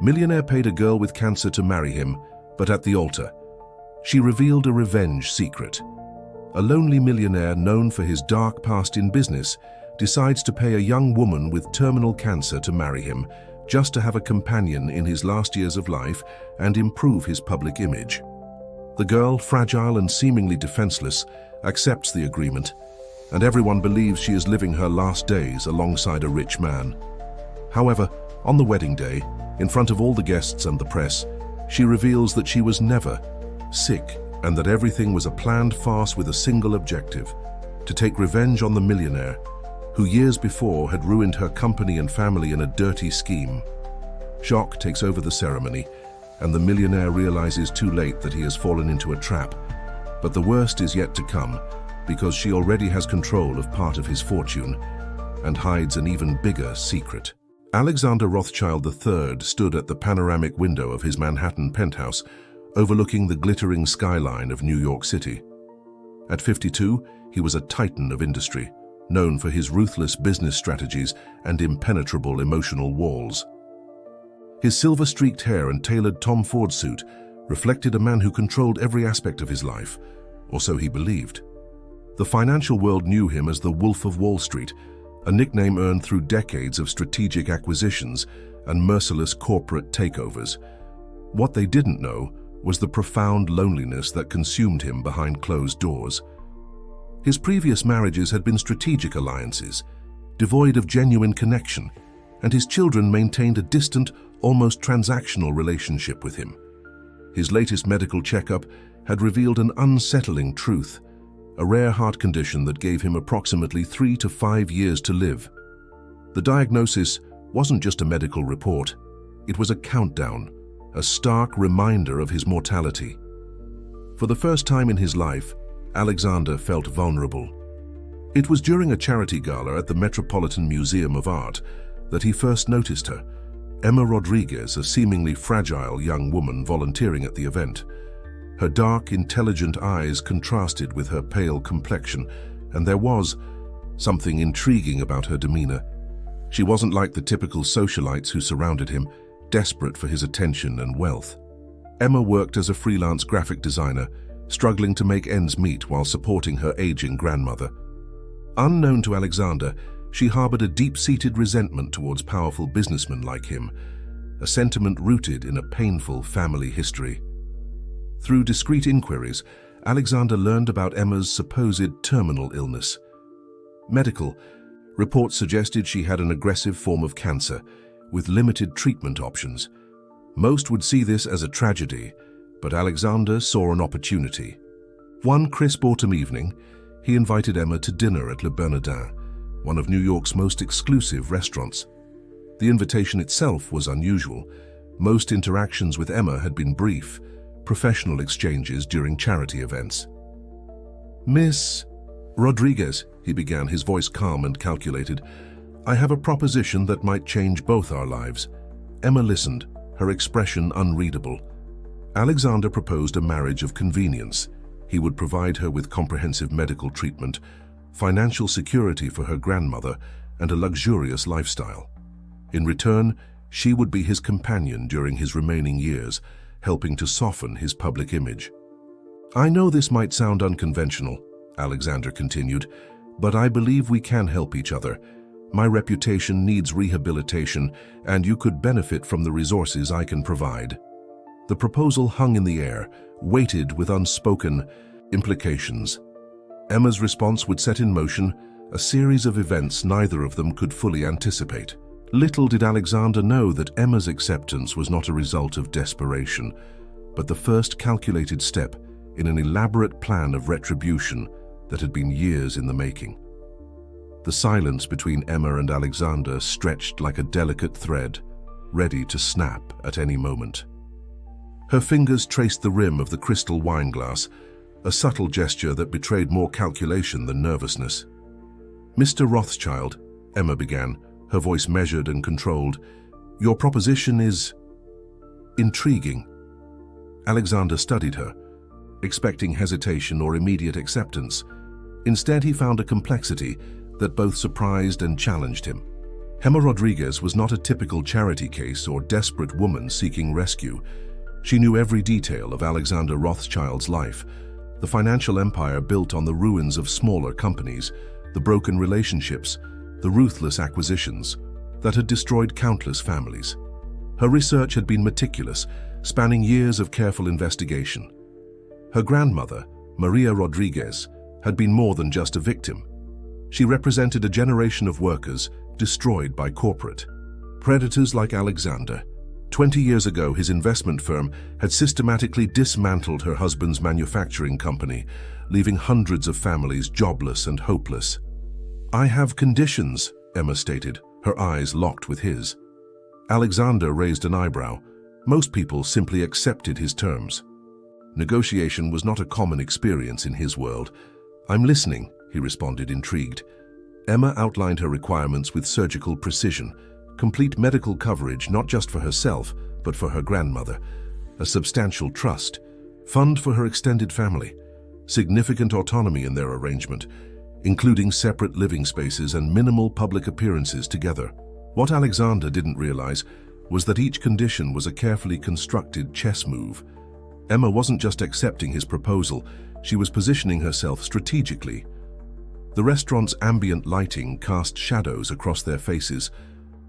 Millionaire paid a girl with cancer to marry him, but at the altar, she revealed a revenge secret. A lonely millionaire known for his dark past in business decides to pay a young woman with terminal cancer to marry him, just to have a companion in his last years of life and improve his public image. The girl, fragile and seemingly defenseless, accepts the agreement, and everyone believes she is living her last days alongside a rich man. However, on the wedding day, in front of all the guests and the press, she reveals that she was never sick and that everything was a planned farce with a single objective: to take revenge on the millionaire, who years before had ruined her company and family in a dirty scheme. Shock takes over the ceremony, and the millionaire realizes too late that he has fallen into a trap. But the worst is yet to come, because she already has control of part of his fortune and hides an even bigger secret. Alexander Rothschild III stood at the panoramic window of his Manhattan penthouse, overlooking the glittering skyline of New York City. At 52, he was a titan of industry, known for his ruthless business strategies and impenetrable emotional walls. His silver-streaked hair and tailored Tom Ford suit reflected a man who controlled every aspect of his life, or so he believed. The financial world knew him as the Wolf of Wall Street, a nickname earned through decades of strategic acquisitions and merciless corporate takeovers. What they didn't know was the profound loneliness that consumed him behind closed doors. His previous marriages had been strategic alliances, devoid of genuine connection, and his children maintained a distant, almost transactional relationship with him. His latest medical checkup had revealed an unsettling truth: a rare heart condition that gave him approximately 3 to 5 years to live. The diagnosis wasn't just a medical report, it was a countdown, a stark reminder of his mortality. For the first time in his life, Alexander felt vulnerable. It was during a charity gala at the Metropolitan Museum of Art that he first noticed her, Emma Rodriguez, a seemingly fragile young woman volunteering at the event. Her dark, intelligent eyes contrasted with her pale complexion, and there was something intriguing about her demeanor. She wasn't like the typical socialites who surrounded him, desperate for his attention and wealth. Emma worked as a freelance graphic designer, struggling to make ends meet while supporting her aging grandmother. Unknown to Alexander, she harbored a deep-seated resentment towards powerful businessmen like him, a sentiment rooted in a painful family history. Through discreet inquiries, Alexander learned about Emma's supposed terminal illness. Medical reports suggested she had an aggressive form of cancer, with limited treatment options. Most would see this as a tragedy, but Alexander saw an opportunity. One crisp autumn evening, he invited Emma to dinner at Le Bernardin, one of New York's most exclusive restaurants. The invitation itself was unusual. Most interactions with Emma had been brief, professional exchanges during charity events. "Miss Rodriguez," he began, his voice calm and calculated, "I have a proposition that might change both our lives." Emma listened, her expression unreadable. Alexander proposed a marriage of convenience. He would provide her with comprehensive medical treatment, financial security for her grandmother, and a luxurious lifestyle. In return, she would be his companion during his remaining years, helping to soften his public image. "I know this might sound unconventional," Alexander continued, "but I believe we can help each other. My reputation needs rehabilitation, and you could benefit from the resources I can provide." The proposal hung in the air, weighted with unspoken implications. Emma's response would set in motion a series of events neither of them could fully anticipate. Little did Alexander know that Emma's acceptance was not a result of desperation, but the first calculated step in an elaborate plan of retribution that had been years in the making. The silence between Emma and Alexander stretched like a delicate thread, ready to snap at any moment. Her fingers traced the rim of the crystal wine glass, a subtle gesture that betrayed more calculation than nervousness. "Mr. Rothschild," Emma began, her voice measured and controlled, "your proposition is intriguing." Alexander studied her, expecting hesitation or immediate acceptance. Instead, he found a complexity that both surprised and challenged him. Emma Rodriguez was not a typical charity case or desperate woman seeking rescue. She knew every detail of Alexander Rothschild's life, the financial empire built on the ruins of smaller companies, the broken relationships, the ruthless acquisitions that had destroyed countless families. Her research had been meticulous, spanning years of careful investigation. Her grandmother, Maria Rodriguez, had been more than just a victim. She represented a generation of workers destroyed by corporate predators like Alexander. 20 years ago, his investment firm had systematically dismantled her husband's manufacturing company, leaving hundreds of families jobless and hopeless. "I have conditions," Emma stated, her eyes locked with his. Alexander raised an eyebrow. Most people simply accepted his terms. Negotiation was not a common experience in his world. "I'm listening," he responded, intrigued. Emma outlined her requirements with surgical precision: complete medical coverage not just for herself, but for her grandmother, a substantial trust, fund for her extended family, significant autonomy in their arrangement, including separate living spaces and minimal public appearances together. What Alexander didn't realize was that each condition was a carefully constructed chess move. Emma wasn't just accepting his proposal, she was positioning herself strategically. The restaurant's ambient lighting cast shadows across their faces,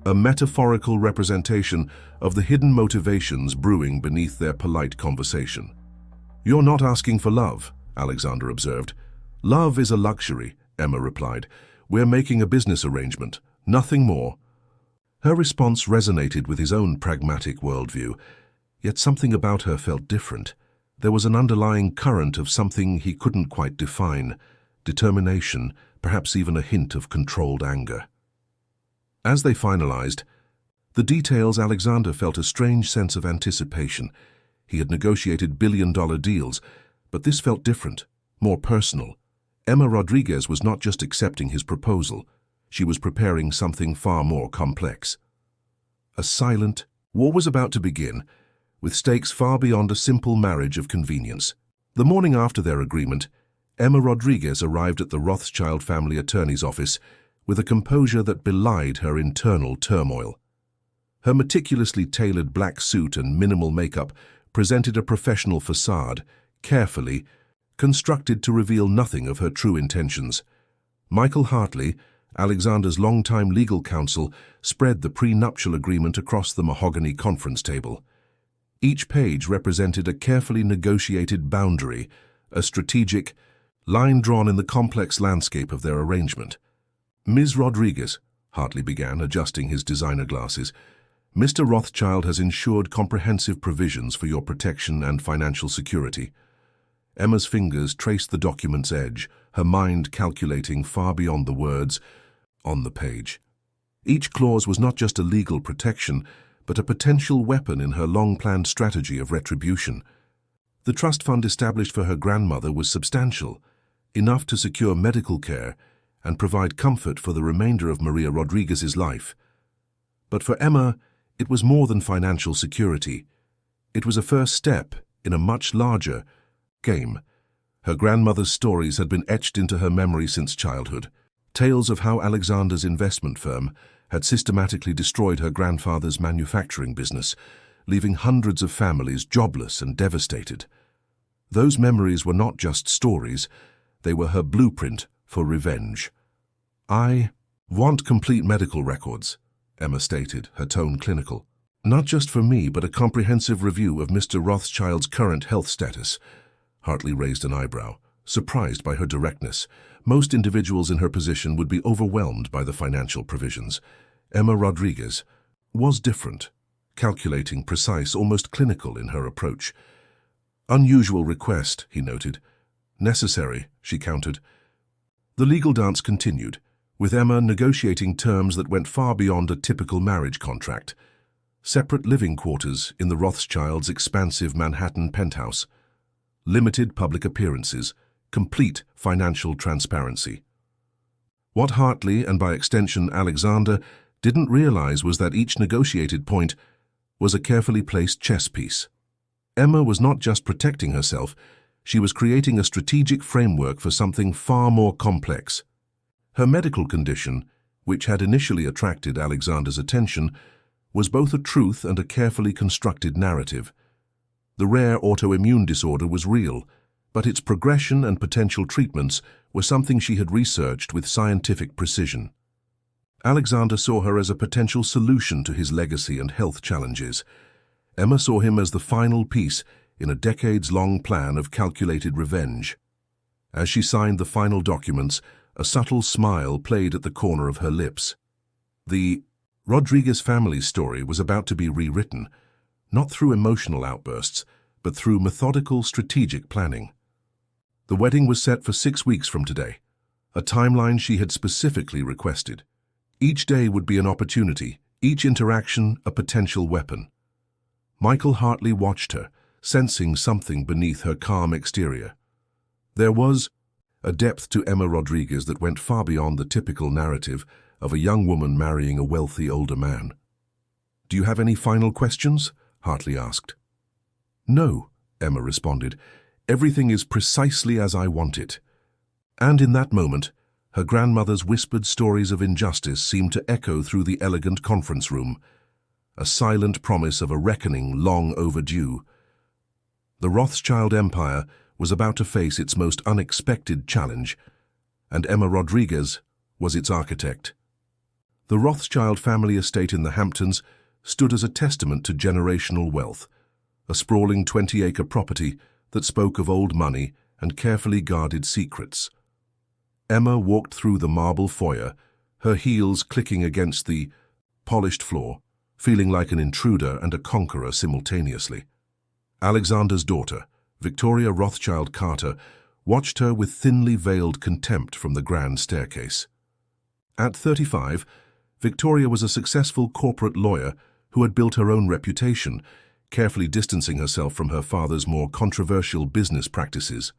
a metaphorical representation of the hidden motivations brewing beneath their polite conversation. "You're not asking for love," Alexander observed. "Love is a luxury," Emma replied. "We're making a business arrangement, nothing more." Her response resonated with his own pragmatic worldview, yet something about her felt different. There was an underlying current of something he couldn't quite define: determination, perhaps even a hint of controlled anger. As they finalized the details, Alexander felt a strange sense of anticipation. He had negotiated billion-dollar deals, but this felt different, more personal. Emma Rodriguez was not just accepting his proposal, she was preparing something far more complex. A silent war was about to begin, with stakes far beyond a simple marriage of convenience. The morning after their agreement, Emma Rodriguez arrived at the Rothschild family attorney's office with a composure that belied her internal turmoil. Her meticulously tailored black suit and minimal makeup presented a professional facade, carefully constructed to reveal nothing of her true intentions. Michael Hartley, Alexander's longtime legal counsel, spread the prenuptial agreement across the mahogany conference table. Each page represented a carefully negotiated boundary, a strategic line drawn in the complex landscape of their arrangement. "Ms. Rodriguez," Hartley began, adjusting his designer glasses, "Mr. Rothschild has ensured comprehensive provisions for your protection and financial security." Emma's fingers traced the document's edge, her mind calculating far beyond the words on the page. Each clause was not just a legal protection, but a potential weapon in her long-planned strategy of retribution. The trust fund established for her grandmother was substantial, enough to secure medical care and provide comfort for the remainder of Maria Rodriguez's life. But for Emma, it was more than financial security. It was a first step in a much larger game. Her grandmother's stories had been etched into her memory since childhood. Tales of how Alexander's investment firm had systematically destroyed her grandfather's manufacturing business, leaving hundreds of families jobless and devastated. Those memories were not just stories, they were her blueprint for revenge. "I want complete medical records," Emma stated, her tone clinical. "Not just for me, but a comprehensive review of Mr. Rothschild's current health status." Hartley raised an eyebrow, surprised by her directness. Most individuals in her position would be overwhelmed by the financial provisions. Emma Rodriguez was different, calculating, precise, almost clinical in her approach. "Unusual request," he noted. "Necessary," she countered. The legal dance continued, with Emma negotiating terms that went far beyond a typical marriage contract. Separate living quarters in the Rothschilds' expansive Manhattan penthouse, limited public appearances, complete financial transparency. What Hartley, and by extension Alexander, didn't realize was that each negotiated point was a carefully placed chess piece. Emma was not just protecting herself, she was creating a strategic framework for something far more complex. Her medical condition, which had initially attracted Alexander's attention, was both a truth and a carefully constructed narrative. The rare autoimmune disorder was real, but its progression and potential treatments were something she had researched with scientific precision. Alexander saw her as a potential solution to his legacy and health challenges. Emma saw him as the final piece in a decades-long plan of calculated revenge. As she signed the final documents, a subtle smile played at the corner of her lips. The Rodriguez family's story was about to be rewritten, not through emotional outbursts, but through methodical, strategic planning. The wedding was set for 6 weeks from today, a timeline she had specifically requested. Each day would be an opportunity, each interaction a potential weapon. Michael Hartley watched her, sensing something beneath her calm exterior. There was a depth to Emma Rodriguez that went far beyond the typical narrative of a young woman marrying a wealthy older man. "Do you have any final questions?" Hartley asked. "No," Emma responded. "Everything is precisely as I want it." And in that moment, her grandmother's whispered stories of injustice seemed to echo through the elegant conference room, a silent promise of a reckoning long overdue. The Rothschild Empire was about to face its most unexpected challenge, and Emma Rodriguez was its architect. The Rothschild family estate in the Hamptons stood as a testament to generational wealth, a sprawling 20-acre property that spoke of old money and carefully guarded secrets. Emma walked through the marble foyer, her heels clicking against the polished floor, feeling like an intruder and a conqueror simultaneously. Alexander's daughter, Victoria Rothschild Carter, watched her with thinly veiled contempt from the grand staircase. At 35, Victoria was a successful corporate lawyer who had built her own reputation, carefully distancing herself from her father's more controversial business practices.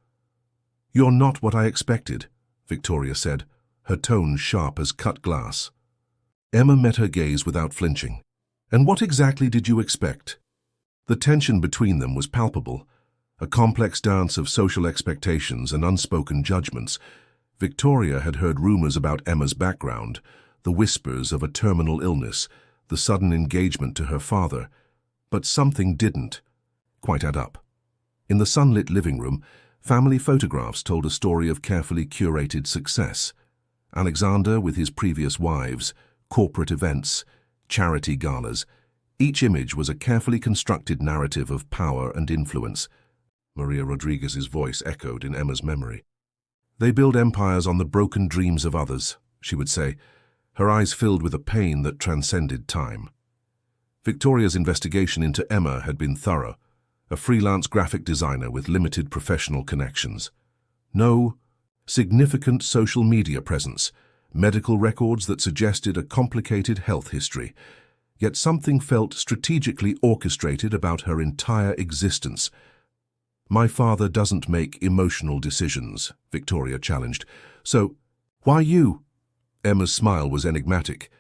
"You're not what I expected," Victoria said, her tone sharp as cut glass. Emma met her gaze without flinching. "And what exactly did you expect?" The tension between them was palpable, a complex dance of social expectations and unspoken judgments. Victoria had heard rumors about Emma's background, the whispers of a terminal illness, the sudden engagement to her father, but something didn't quite add up. In the sunlit living room, family photographs told a story of carefully curated success. Alexander with his previous wives, corporate events, charity galas. Each image was a carefully constructed narrative of power and influence. Maria Rodriguez's voice echoed in Emma's memory. "They build empires on the broken dreams of others," she would say, her eyes filled with a pain that transcended time. Victoria's investigation into Emma had been thorough, a freelance graphic designer with limited professional connections. No significant social media presence, medical records that suggested a complicated health history, yet something felt strategically orchestrated about her entire existence. "My father doesn't make emotional decisions," Victoria challenged. "So, why you?" Emma's smile was enigmatic.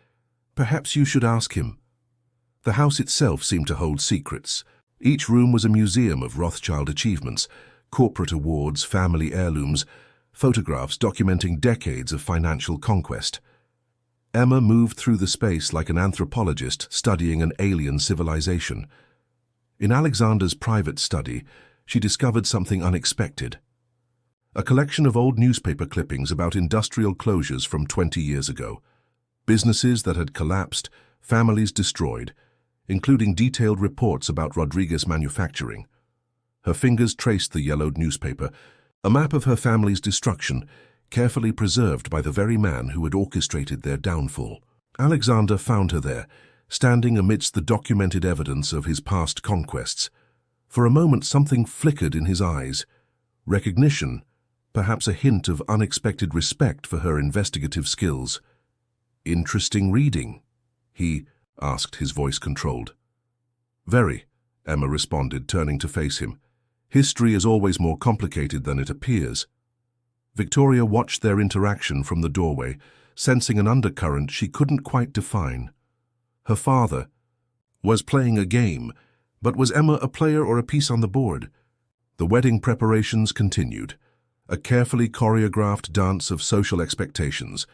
"Perhaps you should ask him." The house itself seemed to hold secrets. Each room was a museum of Rothschild achievements, corporate awards, family heirlooms, photographs documenting decades of financial conquest. Emma moved through the space like an anthropologist studying an alien civilization. In Alexander's private study, she discovered something unexpected. A collection of old newspaper clippings about industrial closures from 20 years ago. Businesses that had collapsed, families destroyed, including detailed reports about Rodriguez manufacturing. Her fingers traced the yellowed newspaper, a map of her family's destruction, carefully preserved by the very man who had orchestrated their downfall. Alexander found her there, standing amidst the documented evidence of his past conquests. For a moment something flickered in his eyes. Recognition, perhaps a hint of unexpected respect for her investigative skills. "Interesting reading?" he asked, his voice controlled. "Very," Emma responded, turning to face him. "History is always more complicated than it appears." Victoria watched their interaction from the doorway, sensing an undercurrent she couldn't quite define. Her father was playing a game, but was Emma a player or a piece on the board? The wedding preparations continued, a carefully choreographed dance of social expectations,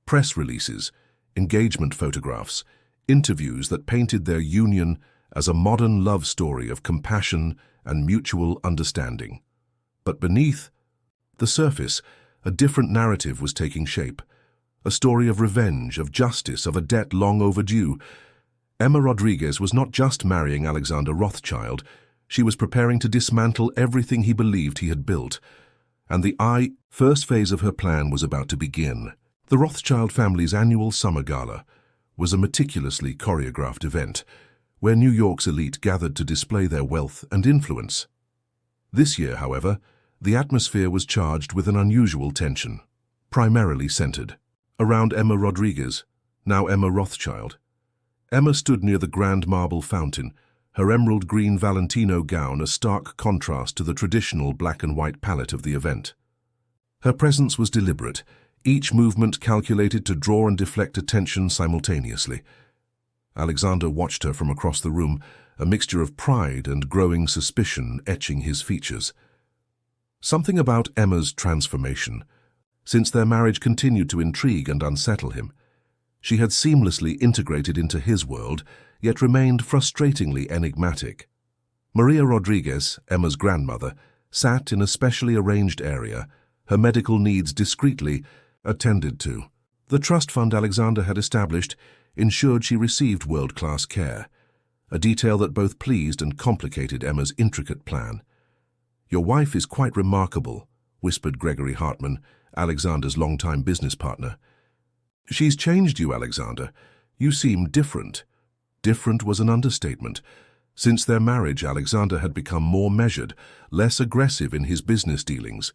press releases, engagement photographs, interviews that painted their union as a modern love story of compassion and mutual understanding. But beneath the surface, a different narrative was taking shape. A story of revenge, of justice, of a debt long overdue. Emma Rodriguez was not just marrying Alexander Rothschild, she was preparing to dismantle everything he believed he had built. And the first phase of her plan was about to begin. The Rothschild family's annual summer gala was a meticulously choreographed event where New York's elite gathered to display their wealth and influence. This year, however, the atmosphere was charged with an unusual tension, primarily centered around Emma Rodriguez, now Emma Rothschild. Emma stood near the grand marble fountain, her emerald green Valentino gown a stark contrast to the traditional black and white palette of the event. Her presence was deliberate, each movement calculated to draw and deflect attention simultaneously. Alexander watched her from across the room, a mixture of pride and growing suspicion etching his features. Something about Emma's transformation, since their marriage continued to intrigue and unsettle him. She had seamlessly integrated into his world, yet remained frustratingly enigmatic. Maria Rodriguez, Emma's grandmother, sat in a specially arranged area, her medical needs discreetly attended to. The trust fund Alexander had established ensured she received world-class care, a detail that both pleased and complicated Emma's intricate plan. "Your wife is quite remarkable," whispered Gregory Hartman, Alexander's longtime business partner. "She's changed you, Alexander. You seem different." Different was an understatement. Since their marriage, Alexander had become more measured, less aggressive in his business dealings.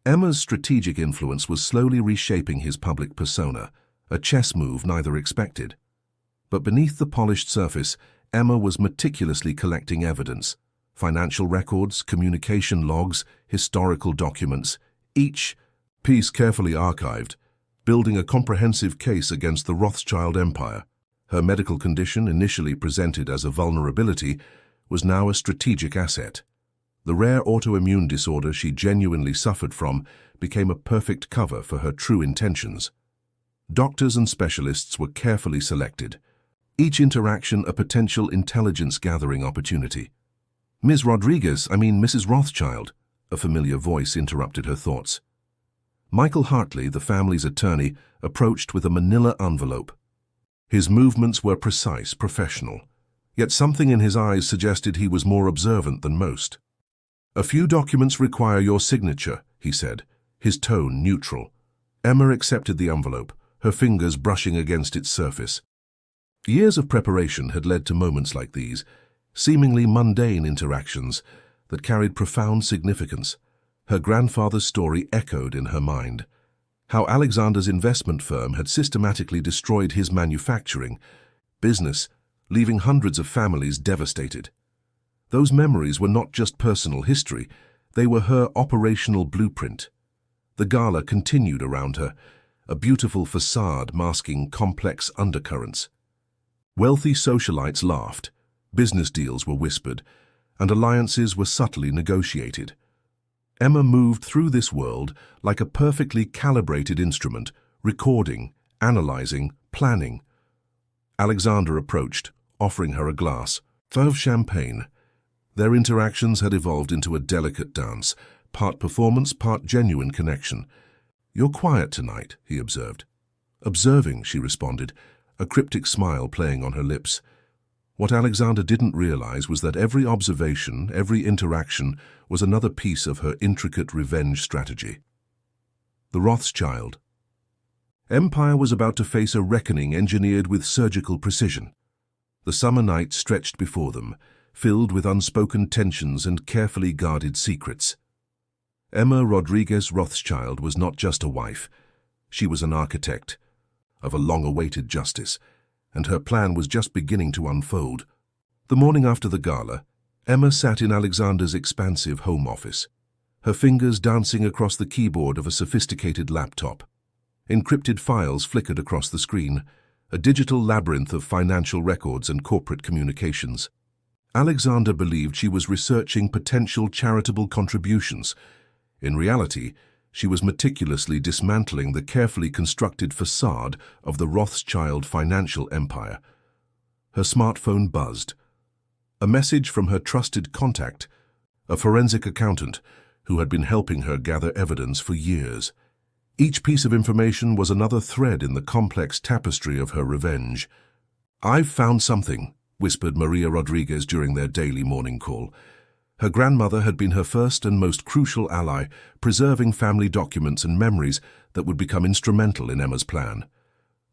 Emma's strategic influence was slowly reshaping his public persona, a chess move neither expected. But beneath the polished surface, Emma was meticulously collecting evidence: financial records, communication logs, historical documents, each piece carefully archived, building a comprehensive case against the Rothschild empire. Her medical condition, initially presented as a vulnerability, was now a strategic asset. The rare autoimmune disorder she genuinely suffered from became a perfect cover for her true intentions. Doctors and specialists were carefully selected, each interaction a potential intelligence-gathering opportunity. "Ms. Rodriguez, Mrs. Rothschild," a familiar voice interrupted her thoughts. Michael Hartley, the family's attorney, approached with a manila envelope. His movements were precise, professional, yet something in his eyes suggested he was more observant than most. "A few documents require your signature," he said, his tone neutral. Emma accepted the envelope, her fingers brushing against its surface. Years of preparation had led to moments like these, seemingly mundane interactions that carried profound significance. Her grandfather's story echoed in her mind. How Alexander's investment firm had systematically destroyed his manufacturing business, leaving hundreds of families devastated. Those memories were not just personal history, they were her operational blueprint. The gala continued around her, a beautiful facade masking complex undercurrents. Wealthy socialites laughed, business deals were whispered, and alliances were subtly negotiated. Emma moved through this world like a perfectly calibrated instrument, recording, analyzing, planning. Alexander approached, offering her a glass of champagne. Their interactions had evolved into a delicate dance, part performance, part genuine connection. "You're quiet tonight," he observed. "Observing," she responded, a cryptic smile playing on her lips. What Alexander didn't realize was that every observation, every interaction, was another piece of her intricate revenge strategy. The Rothschild empire was about to face a reckoning engineered with surgical precision. The summer night stretched before them, filled with unspoken tensions and carefully guarded secrets. Emma Rodriguez Rothschild was not just a wife. She was an architect of a long-awaited justice, and her plan was just beginning to unfold. The morning after the gala, Emma sat in Alexander's expansive home office, her fingers dancing across the keyboard of a sophisticated laptop. Encrypted files flickered across the screen, a digital labyrinth of financial records and corporate communications. Alexander believed she was researching potential charitable contributions. In reality, she was meticulously dismantling the carefully constructed facade of the Rothschild financial empire. Her smartphone buzzed. A message from her trusted contact, a forensic accountant who had been helping her gather evidence for years. Each piece of information was another thread in the complex tapestry of her revenge. "I've found something," whispered Maria Rodriguez during their daily morning call. Her grandmother had been her first and most crucial ally, preserving family documents and memories that would become instrumental in Emma's plan.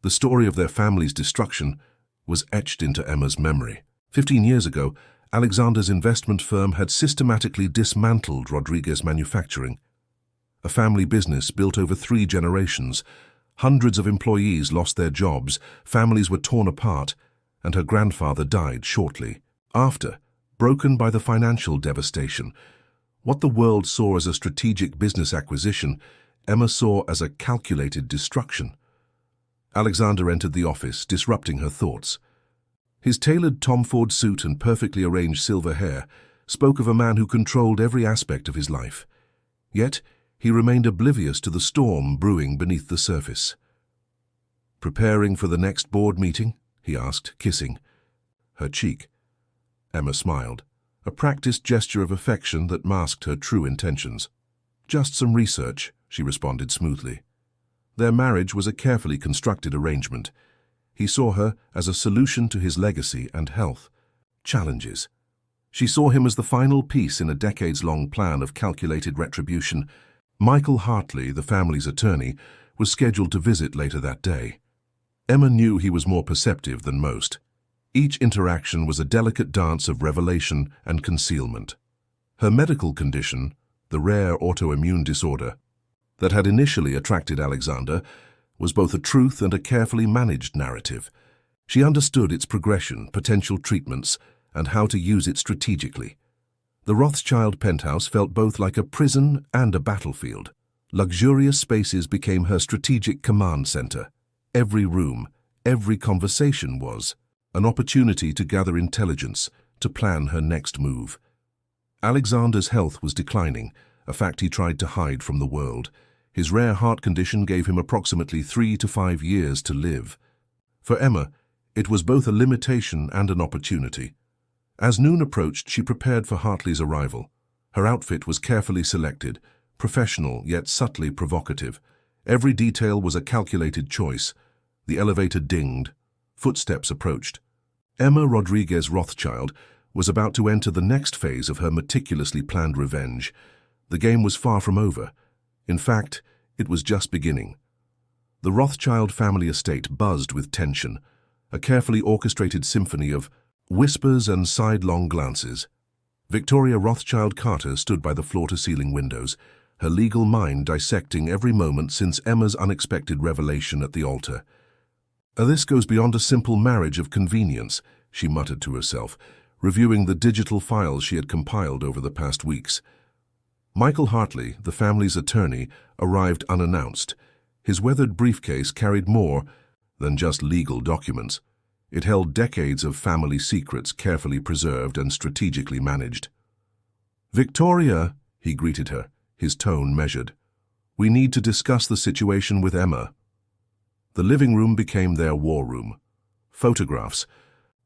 The story of their family's destruction was etched into Emma's memory. 15 years ago, Alexander's investment firm had systematically dismantled Rodriguez Manufacturing. A family business built over 3 generations. Hundreds of employees lost their jobs, families were torn apart, and her grandfather died shortly after, broken by the financial devastation. What the world saw as a strategic business acquisition, Emma saw as a calculated destruction. Alexander entered the office, disrupting her thoughts. His tailored Tom Ford suit and perfectly arranged silver hair spoke of a man who controlled every aspect of his life. Yet, he remained oblivious to the storm brewing beneath the surface. "Preparing for the next board meeting?" he asked, kissing her cheek. Emma smiled, a practiced gesture of affection that masked her true intentions. "Just some research," she responded smoothly. Their marriage was a carefully constructed arrangement. He saw her as a solution to his legacy and health challenges. She saw him as the final piece in a decades-long plan of calculated retribution. Michael Hartley, the family's attorney, was scheduled to visit later that day. Emma knew he was more perceptive than most. Each interaction was a delicate dance of revelation and concealment. Her medical condition, the rare autoimmune disorder that had initially attracted Alexander, was both a truth and a carefully managed narrative. She understood its progression, potential treatments, and how to use it strategically. The Rothschild penthouse felt both like a prison and a battlefield. Luxurious spaces became her strategic command center. Every room, every conversation was an opportunity to gather intelligence, to plan her next move. Alexander's health was declining, a fact he tried to hide from the world. His rare heart condition gave him approximately 3 to 5 years to live. For Emma, it was both a limitation and an opportunity. As noon approached, she prepared for Hartley's arrival. Her outfit was carefully selected, professional yet subtly provocative. Every detail was a calculated choice. The elevator dinged. Footsteps approached. Emma Rodriguez Rothschild was about to enter the next phase of her meticulously planned revenge. The game was far from over. In fact, it was just beginning. The Rothschild family estate buzzed with tension, a carefully orchestrated symphony of whispers and sidelong glances. Victoria Rothschild Carter stood by the floor-to-ceiling windows, her legal mind dissecting every moment since Emma's unexpected revelation at the altar. "This goes beyond a simple marriage of convenience," she muttered to herself, reviewing the digital files she had compiled over the past weeks. Michael Hartley, the family's attorney, arrived unannounced. His weathered briefcase carried more than just legal documents. It held decades of family secrets carefully preserved and strategically managed. "Victoria," he greeted her, his tone measured. "We need to discuss the situation with Emma." The living room became their war room. Photographs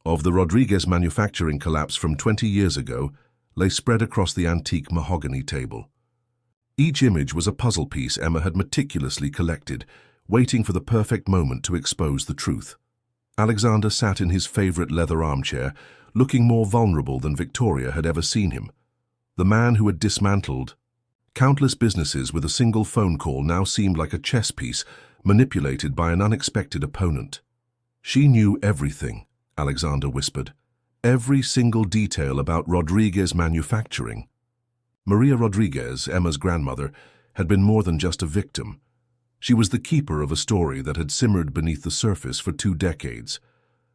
of the Rodriguez manufacturing collapse from 20 years ago lay spread across the antique mahogany table. Each image was a puzzle piece Emma had meticulously collected, waiting for the perfect moment to expose the truth. Alexander sat in his favorite leather armchair, looking more vulnerable than Victoria had ever seen him. The man who had dismantled countless businesses with a single phone call now seemed like a chess piece manipulated by an unexpected opponent. "She knew everything," Alexander whispered. "Every single detail about Rodriguez Manufacturing." Maria Rodriguez, Emma's grandmother, had been more than just a victim. She was the keeper of a story that had simmered beneath the surface for 2 decades.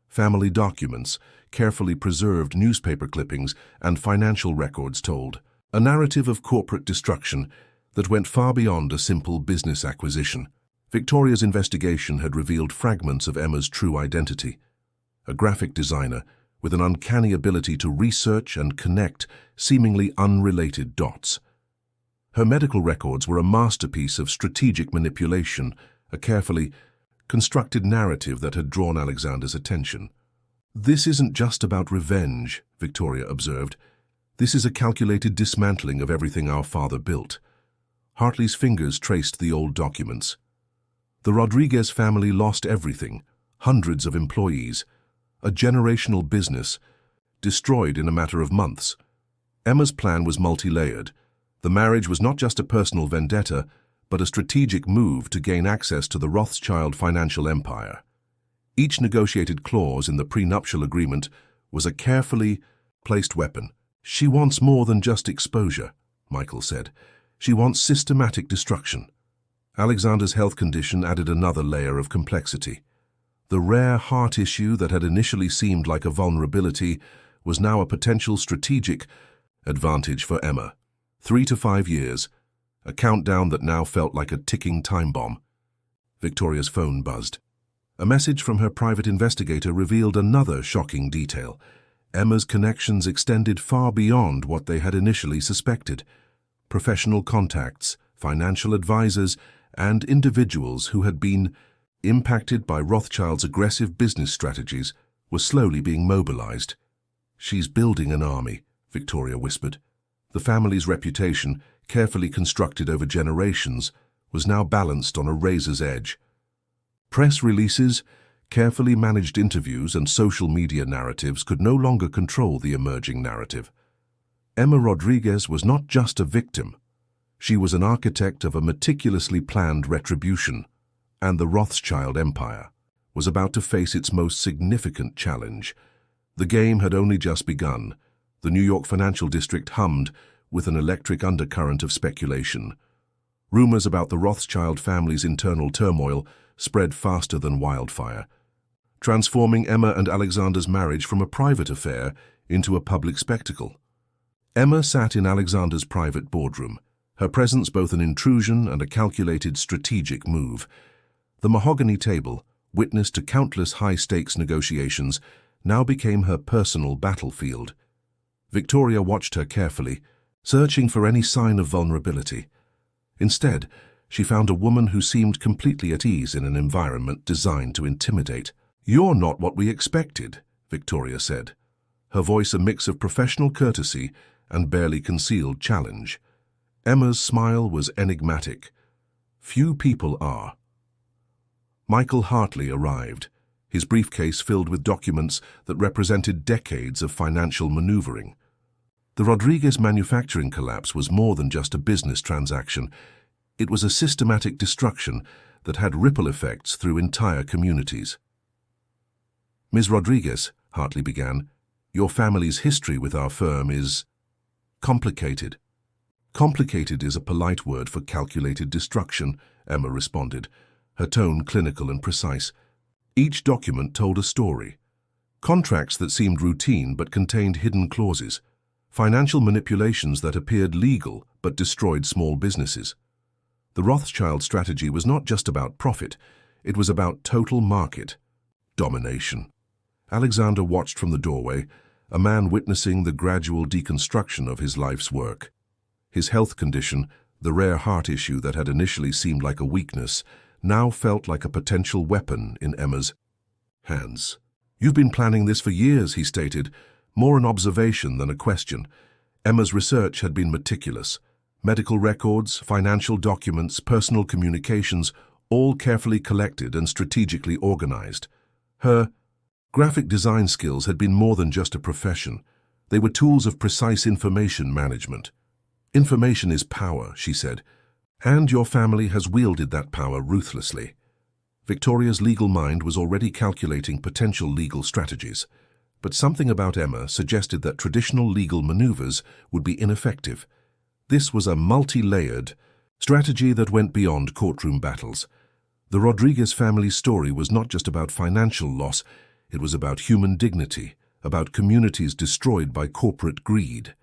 Family documents, carefully preserved newspaper clippings, and financial records told a narrative of corporate destruction that went far beyond a simple business acquisition. Victoria's investigation had revealed fragments of Emma's true identity. A graphic designer with an uncanny ability to research and connect seemingly unrelated dots. Her medical records were a masterpiece of strategic manipulation, a carefully constructed narrative that had drawn Alexander's attention. "This isn't just about revenge," Victoria observed. "This is a calculated dismantling of everything our father built." Hartley's fingers traced the old documents. The Rodriguez family lost everything, hundreds of employees, a generational business, destroyed in a matter of months. Emma's plan was multi-layered. The marriage was not just a personal vendetta, but a strategic move to gain access to the Rothschild financial empire. Each negotiated clause in the prenuptial agreement was a carefully placed weapon. "She wants more than just exposure," Michael said. "She wants systematic destruction." Alexander's health condition added another layer of complexity. The rare heart issue that had initially seemed like a vulnerability was now a potential strategic advantage for Emma. 3 to 5 years, a countdown that now felt like a ticking time bomb. Victoria's phone buzzed. A message from her private investigator revealed another shocking detail. Emma's connections extended far beyond what they had initially suspected. Professional contacts, financial advisors, and individuals who had been impacted by Rothschild's aggressive business strategies were slowly being mobilized. "She's building an army," Victoria whispered. The family's reputation, carefully constructed over generations, was now balanced on a razor's edge. Press releases, carefully managed interviews, and social media narratives could no longer control the emerging narrative. Emma Rodriguez was not just a victim. She was an architect of a meticulously planned retribution, and the Rothschild empire was about to face its most significant challenge. The game had only just begun. The New York financial district hummed with an electric undercurrent of speculation. Rumors about the Rothschild family's internal turmoil spread faster than wildfire, transforming Emma and Alexander's marriage from a private affair into a public spectacle. Emma sat in Alexander's private boardroom, her presence both an intrusion and a calculated strategic move. The mahogany table, witness to countless high-stakes negotiations, now became her personal battlefield. Victoria watched her carefully, searching for any sign of vulnerability. Instead, she found a woman who seemed completely at ease in an environment designed to intimidate. "You're not what we expected," Victoria said, her voice a mix of professional courtesy and barely concealed challenge. Emma's smile was enigmatic. "Few people are." Michael Hartley arrived, his briefcase filled with documents that represented decades of financial maneuvering. The Rodriguez manufacturing collapse was more than just a business transaction. It was a systematic destruction that had ripple effects through entire communities. "Ms. Rodriguez," Hartley began, "your family's history with our firm is complicated." "Complicated is a polite word for calculated destruction," Emma responded, her tone clinical and precise. Each document told a story. Contracts that seemed routine but contained hidden clauses. Financial manipulations that appeared legal but destroyed small businesses. The Rothschild strategy was not just about profit, it was about total market domination. Alexander watched from the doorway, a man witnessing the gradual deconstruction of his life's work. His health condition, the rare heart issue that had initially seemed like a weakness, now felt like a potential weapon in Emma's hands. "You've been planning this for years," he stated, more an observation than a question. Emma's research had been meticulous. Medical records, financial documents, personal communications, all carefully collected and strategically organized. Her graphic design skills had been more than just a profession. They were tools of precise information management. "Information is power," she said, "and your family has wielded that power ruthlessly." Victoria's legal mind was already calculating potential legal strategies. But something about Emma suggested that traditional legal maneuvers would be ineffective. This was a multi-layered strategy that went beyond courtroom battles. The Rodriguez family's story was not just about financial loss, it was about human dignity, about communities destroyed by corporate greed.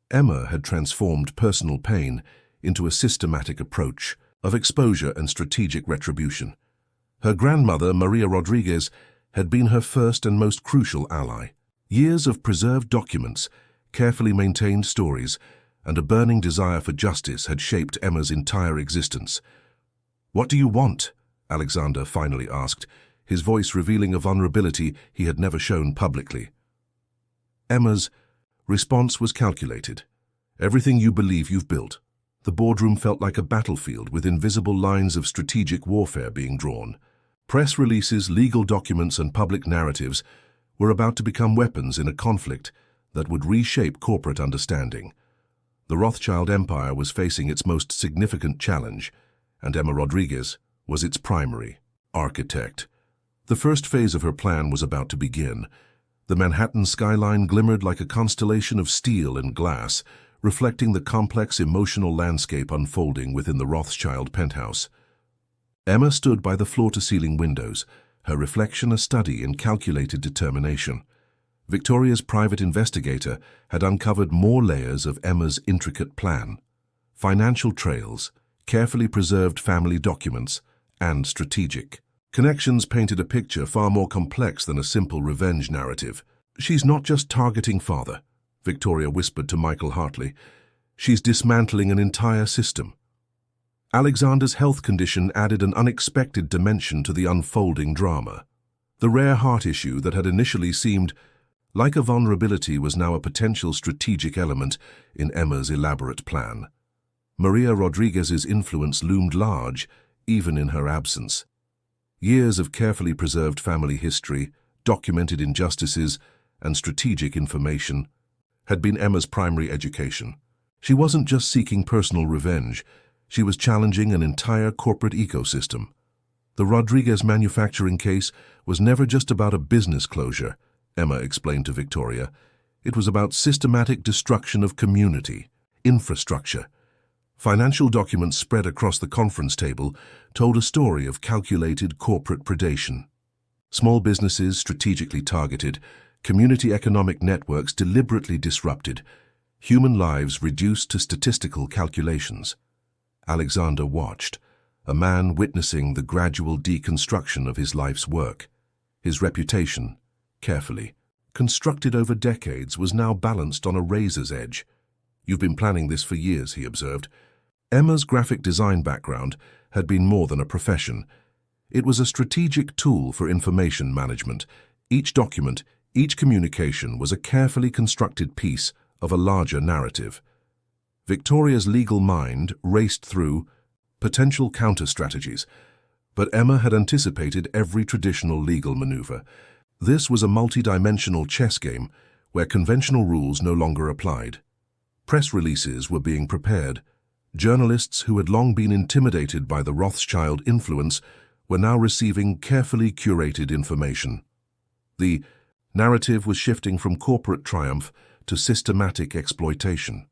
Emma had transformed personal pain into a systematic approach of exposure and strategic retribution. Her grandmother, Maria Rodriguez, had been her first and most crucial ally. Years of preserved documents, carefully maintained stories, and a burning desire for justice had shaped Emma's entire existence. "What do you want?" Alexander finally asked, his voice revealing a vulnerability he had never shown publicly. Emma's response was calculated. "Everything you believe you've built." The boardroom felt like a battlefield with invisible lines of strategic warfare being drawn. Press releases, legal documents, and public narratives were about to become weapons in a conflict that would reshape corporate understanding. The Rothschild empire was facing its most significant challenge, and Emma Rodriguez was its primary architect. The first phase of her plan was about to begin. The Manhattan skyline glimmered like a constellation of steel and glass, reflecting the complex emotional landscape unfolding within the Rothschild penthouse. Emma stood by the floor-to-ceiling windows, her reflection a study in calculated determination. Victoria's private investigator had uncovered more layers of Emma's intricate plan: financial trails, carefully preserved family documents, and strategic connections painted a picture far more complex than a simple revenge narrative. "She's not just targeting father," Victoria whispered to Michael Hartley. "She's dismantling an entire system." Alexander's health condition added an unexpected dimension to the unfolding drama. The rare heart issue that had initially seemed like a vulnerability was now a potential strategic element in Emma's elaborate plan. Maria Rodriguez's influence loomed large, even in her absence. Years of carefully preserved family history, documented injustices, and strategic information had been Emma's primary education. She wasn't just seeking personal revenge, she was challenging an entire corporate ecosystem. The Rodriguez manufacturing case was never just about a business closure, Emma explained to Victoria. It was about systematic destruction of community, infrastructure. Financial documents spread across the conference table told a story of calculated corporate predation. Small businesses strategically targeted, community economic networks deliberately disrupted, human lives reduced to statistical calculations. Alexander watched, a man witnessing the gradual deconstruction of his life's work. His reputation, carefully constructed over decades, was now balanced on a razor's edge. "You've been planning this for years," he observed. Emma's graphic design background had been more than a profession. It was a strategic tool for information management. Each document, each communication was a carefully constructed piece of a larger narrative. Victoria's legal mind raced through potential counter-strategies, but Emma had anticipated every traditional legal maneuver. This was a multi-dimensional chess game where conventional rules no longer applied. Press releases were being prepared. Journalists who had long been intimidated by the Rothschild influence were now receiving carefully curated information. The narrative was shifting from corporate triumph to systematic exploitation.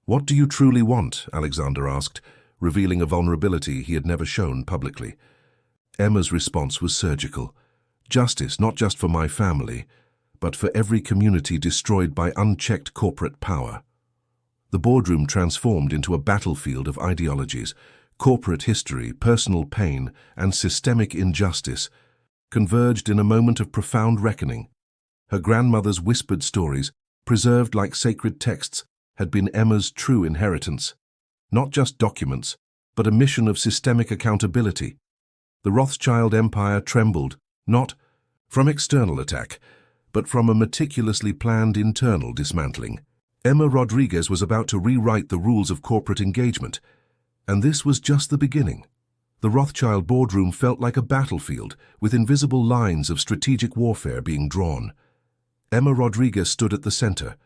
"What do you truly want?" Alexander asked, revealing a vulnerability he had never shown publicly. Emma's response was surgical. "Justice, not just for my family, but for every community destroyed by unchecked corporate power." The boardroom transformed into a battlefield of ideologies. Corporate history, personal pain, and systemic injustice converged in a moment of profound reckoning. Her grandmother's whispered stories, preserved like sacred texts, had been Emma's true inheritance. Not just documents, but a mission of systemic accountability. The Rothschild empire trembled, not from external attack, but from a meticulously planned internal dismantling. Emma Rodriguez was about to rewrite the rules of corporate engagement, and this was just the beginning. The Rothschild boardroom felt like a battlefield, with invisible lines of strategic warfare being drawn. Emma Rodriguez stood at the center,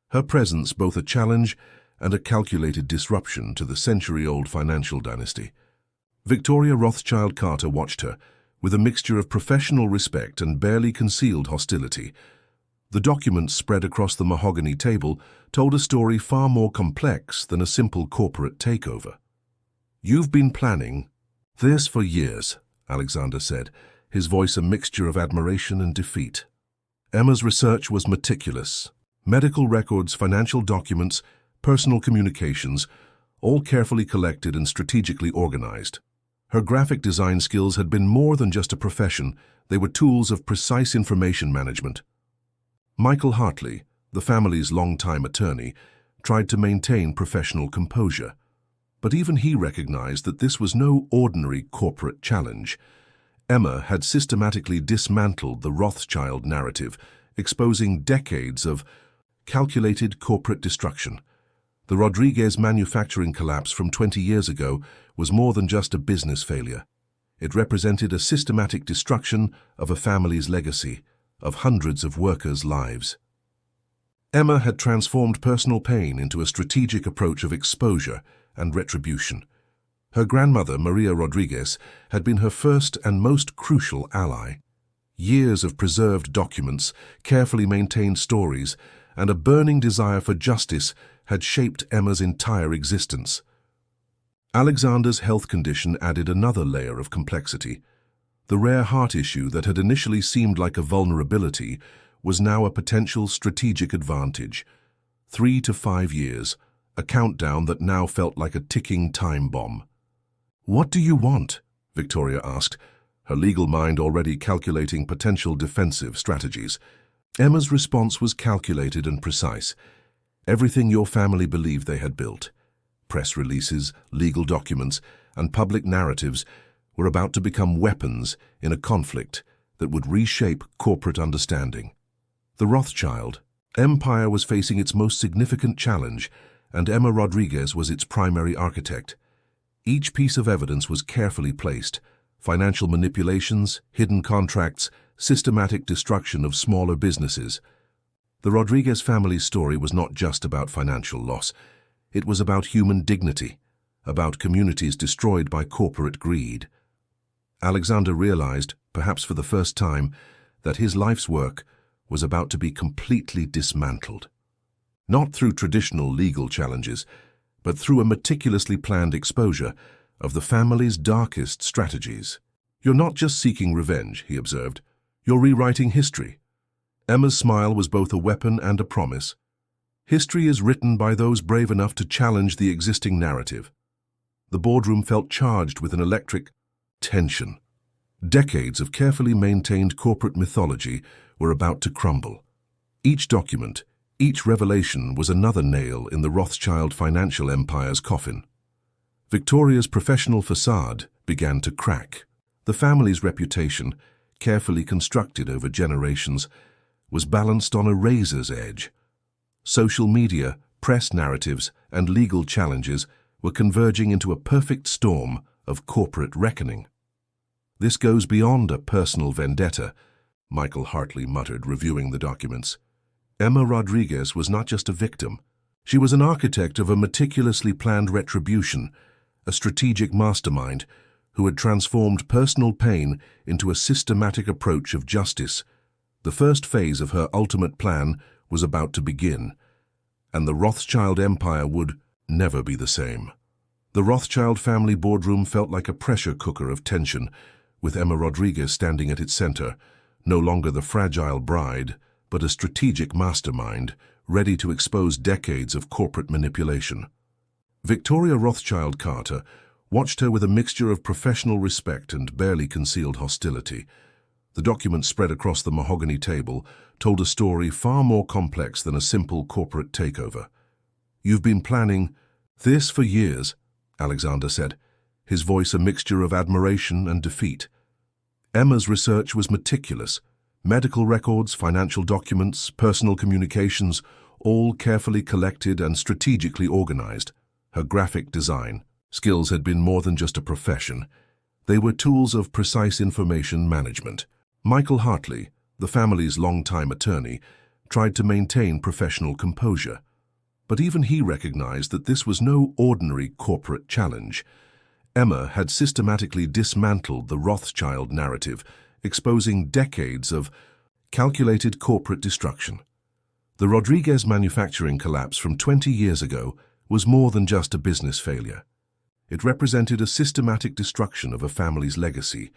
her presence both a challenge and a calculated disruption to the century-old financial dynasty. Victoria Rothschild Carter watched her, with a mixture of professional respect and barely concealed hostility. The documents spread across the mahogany table told a story far more complex than a simple corporate takeover. "You've been planning this for years," Alexander said, his voice a mixture of admiration and defeat. Emma's research was meticulous. Medical records, financial documents, personal communications, all carefully collected and strategically organized. Her graphic design skills had been more than just a profession, they were tools of precise information management. Michael Hartley, the family's longtime attorney, tried to maintain professional composure. But even he recognized that this was no ordinary corporate challenge. Emma had systematically dismantled the Rothschild narrative, exposing decades of calculated corporate destruction. The Rodriguez manufacturing collapse from 20 years ago was more than just a business failure. It represented a systematic destruction of a family's legacy, of hundreds of workers' lives. Emma had transformed personal pain into a strategic approach of exposure and retribution. Her grandmother, Maria Rodriguez, had been her first and most crucial ally. Years of preserved documents, carefully maintained stories, and a burning desire for justice had shaped Emma's entire existence. Alexander's health condition added another layer of complexity. The rare heart issue that had initially seemed like a vulnerability was now a potential strategic advantage. 3 to 5 years, a countdown that now felt like a ticking time bomb. "What do you want?" Victoria asked, her legal mind already calculating potential defensive strategies. Emma's response was calculated and precise. Everything your family believed they had built, press releases, legal documents, and public narratives, were about to become weapons in a conflict that would reshape corporate understanding. The Rothschild empire was facing its most significant challenge, and Emma Rodriguez was its primary architect. Each piece of evidence was carefully placed: financial manipulations, hidden contracts, systematic destruction of smaller businesses. The Rodriguez family's story was not just about financial loss. It was about human dignity, about communities destroyed by corporate greed. Alexander realized, perhaps for the first time, that his life's work was about to be completely dismantled. Not through traditional legal challenges, but through a meticulously planned exposure of the family's darkest strategies. "You're not just seeking revenge," he observed. "You're rewriting history." Emma's smile was both a weapon and a promise. History is written by those brave enough to challenge the existing narrative. The boardroom felt charged with an electric tension. Decades of carefully maintained corporate mythology were about to crumble. Each document, each revelation was another nail in the Rothschild financial empire's coffin. Victoria's professional facade began to crack. The family's reputation, carefully constructed over generations, was balanced on a razor's edge. Social media, press narratives, and legal challenges were converging into a perfect storm of corporate reckoning. "This goes beyond a personal vendetta," Michael Hartley muttered, reviewing the documents. Emma Rodriguez was not just a victim. She was an architect of a meticulously planned retribution, a strategic mastermind who had transformed personal pain into a systematic approach of justice. The first phase of her ultimate plan was about to begin, and the Rothschild empire would never be the same. The Rothschild family boardroom felt like a pressure cooker of tension, with Emma Rodriguez standing at its center, no longer the fragile bride, but a strategic mastermind, ready to expose decades of corporate manipulation. Victoria Rothschild Carter watched her with a mixture of professional respect and barely concealed hostility. The document spread across the mahogany table told a story far more complex than a simple corporate takeover. "You've been planning this for years," Alexander said, his voice a mixture of admiration and defeat. Emma's research was meticulous. Medical records, financial documents, personal communications, all carefully collected and strategically organized. Her graphic design skills had been more than just a profession. They were tools of precise information management. Michael Hartley, the family's longtime attorney, tried to maintain professional composure. But even he recognized that this was no ordinary corporate challenge. Emma had systematically dismantled the Rothschild narrative, exposing decades of calculated corporate destruction. The Rodriguez manufacturing collapse from 20 years ago was more than just a business failure. It represented a systematic destruction of a family's legacy,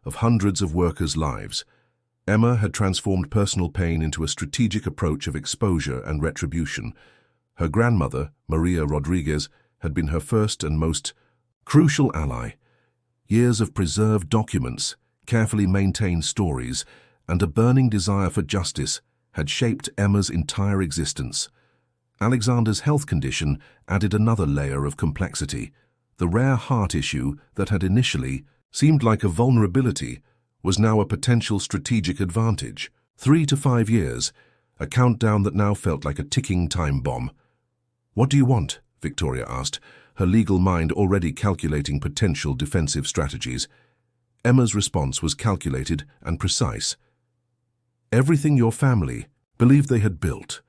of hundreds of workers' lives. Emma had transformed personal pain into a strategic approach of exposure and retribution. Her grandmother, Maria Rodriguez, had been her first and most crucial ally. Years of preserved documents, carefully maintained stories, and a burning desire for justice had shaped Emma's entire existence. Alexander's health condition added another layer of complexity. The rare heart issue that had initially seemed like a vulnerability was now a potential strategic advantage. 3 to 5 years, a countdown that now felt like a ticking time bomb. "What do you want?" Victoria asked, her legal mind already calculating potential defensive strategies. Emma's response was calculated and precise. "Everything your family believed they had built.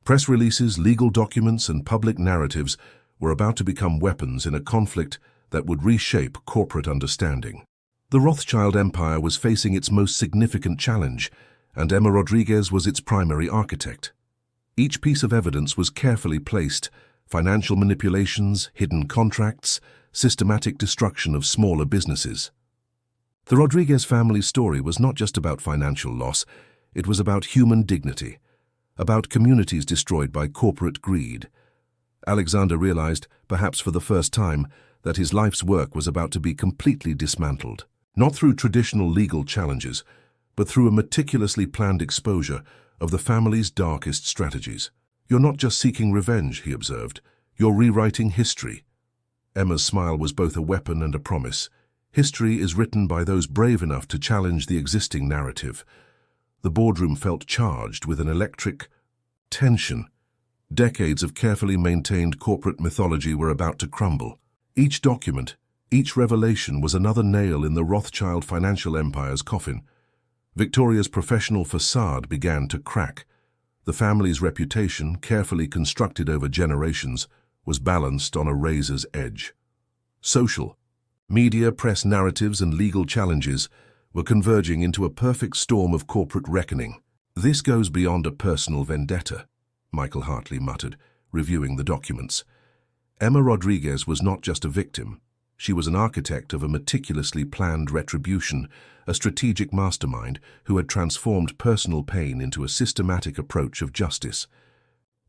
Press releases, legal documents, and public narratives were about to become weapons in a conflict that would reshape corporate understanding." The Rothschild empire was facing its most significant challenge, and Emma Rodriguez was its primary architect. Each piece of evidence was carefully placed: financial manipulations, hidden contracts, systematic destruction of smaller businesses. The Rodriguez family's story was not just about financial loss, it was about human dignity, about communities destroyed by corporate greed. Alexander realized, perhaps for the first time, that his life's work was about to be completely dismantled, not through traditional legal challenges, but through a meticulously planned exposure of the family's darkest strategies. "You're not just seeking revenge," he observed. "You're rewriting history." Emma's smile was both a weapon and a promise. History is written by those brave enough to challenge the existing narrative. The boardroom felt charged with an electric tension. Decades of carefully maintained corporate mythology were about to crumble. Each document, each revelation was another nail in the Rothschild financial empire's coffin. Victoria's professional facade began to crack. The family's reputation, carefully constructed over generations, was balanced on a razor's edge. Social, media, press narratives, and legal challenges were converging into a perfect storm of corporate reckoning. "This goes beyond a personal vendetta," Michael Hartley muttered, reviewing the documents. Emma Rodriguez was not just a victim. She was an architect of a meticulously planned retribution, a strategic mastermind who had transformed personal pain into a systematic approach of justice.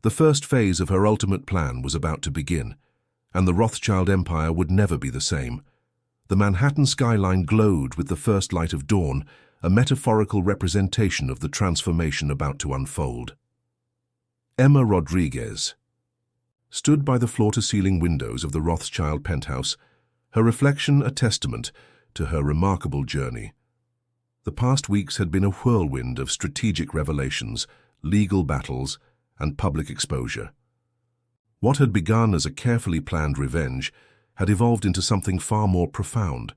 The first phase of her ultimate plan was about to begin, and the Rothschild empire would never be the same. The Manhattan skyline glowed with the first light of dawn, a metaphorical representation of the transformation about to unfold. Emma Rodriguez stood by the floor-to-ceiling windows of the Rothschild penthouse, her reflection a testament to her remarkable journey. The past weeks had been a whirlwind of strategic revelations, legal battles, and public exposure. What had begun as a carefully planned revenge had evolved into something far more profound,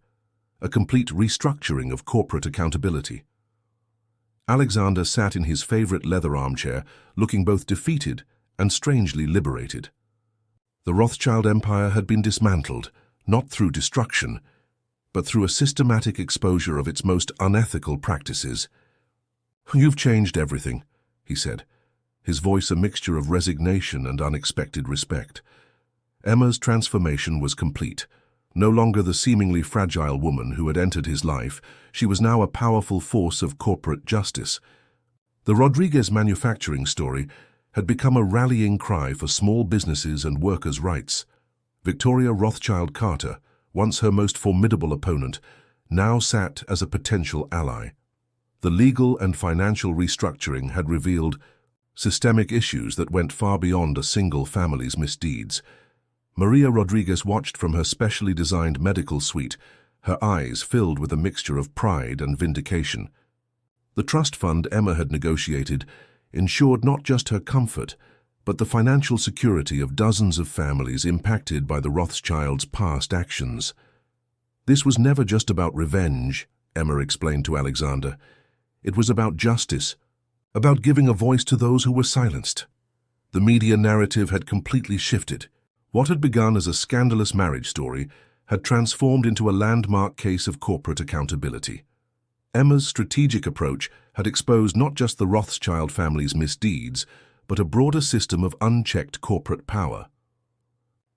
a complete restructuring of corporate accountability. Alexander sat in his favorite leather armchair, looking both defeated and strangely liberated. The Rothschild empire had been dismantled, not through destruction, but through a systematic exposure of its most unethical practices. "You've changed everything," he said, his voice a mixture of resignation and unexpected respect. Emma's transformation was complete. No longer the seemingly fragile woman who had entered his life, she was now a powerful force of corporate justice. The Rodriguez manufacturing story had become a rallying cry for small businesses and workers' rights. Victoria Rothschild Carter, once her most formidable opponent, now sat as a potential ally. The legal and financial restructuring had revealed systemic issues that went far beyond a single family's misdeeds. Maria Rodriguez watched from her specially designed medical suite, her eyes filled with a mixture of pride and vindication. The trust fund Emma had negotiated ensured not just her comfort, but the financial security of dozens of families impacted by the Rothschilds' past actions. "This was never just about revenge," Emma explained to Alexander. "It was about justice, about giving a voice to those who were silenced." The media narrative had completely shifted. What had begun as a scandalous marriage story had transformed into a landmark case of corporate accountability. Emma's strategic approach had exposed not just the Rothschild family's misdeeds, but a broader system of unchecked corporate power.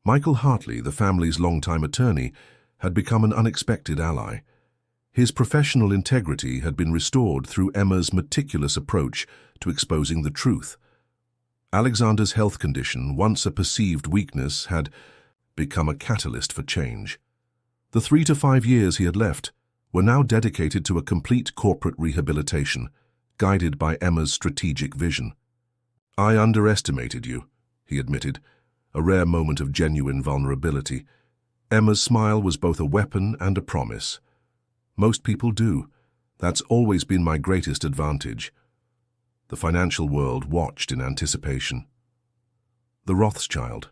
Michael Hartley, the family's longtime attorney, had become an unexpected ally. His professional integrity had been restored through Emma's meticulous approach to exposing the truth. Alexander's health condition, once a perceived weakness, had become a catalyst for change. The 3 to 5 years he had left were now dedicated to a complete corporate rehabilitation, guided by Emma's strategic vision. "I underestimated you," he admitted, a rare moment of genuine vulnerability. Emma's smile was both a weapon and a promise. Most people do. That's always been my greatest advantage. The financial world watched in anticipation. The Rothschild.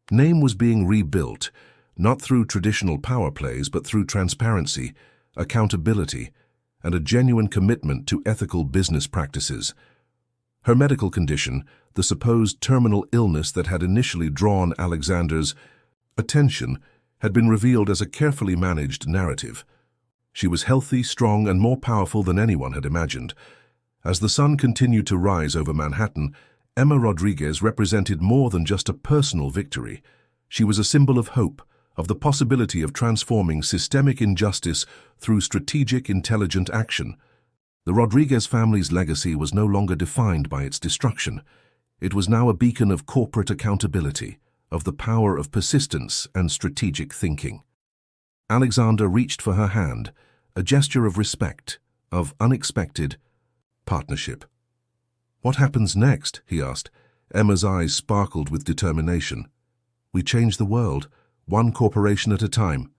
Name was being rebuilt, not through traditional power plays, but through transparency, accountability, and a genuine commitment to ethical business practices. Her medical condition, the supposed terminal illness that had initially drawn Alexander's attention, had been revealed as a carefully managed narrative. She was healthy, strong, and more powerful than anyone had imagined. As the sun continued to rise over Manhattan, Emma Rodriguez represented more than just a personal victory. She was a symbol of hope, of the possibility of transforming systemic injustice through strategic, intelligent action. The Rodriguez family's legacy was no longer defined by its destruction. It was now a beacon of corporate accountability, of the power of persistence and strategic thinking. Alexander reached for her hand, a gesture of respect, of unexpected partnership. "What happens next?" he asked. Emma's eyes sparkled with determination. "We change the world, one corporation at a time,"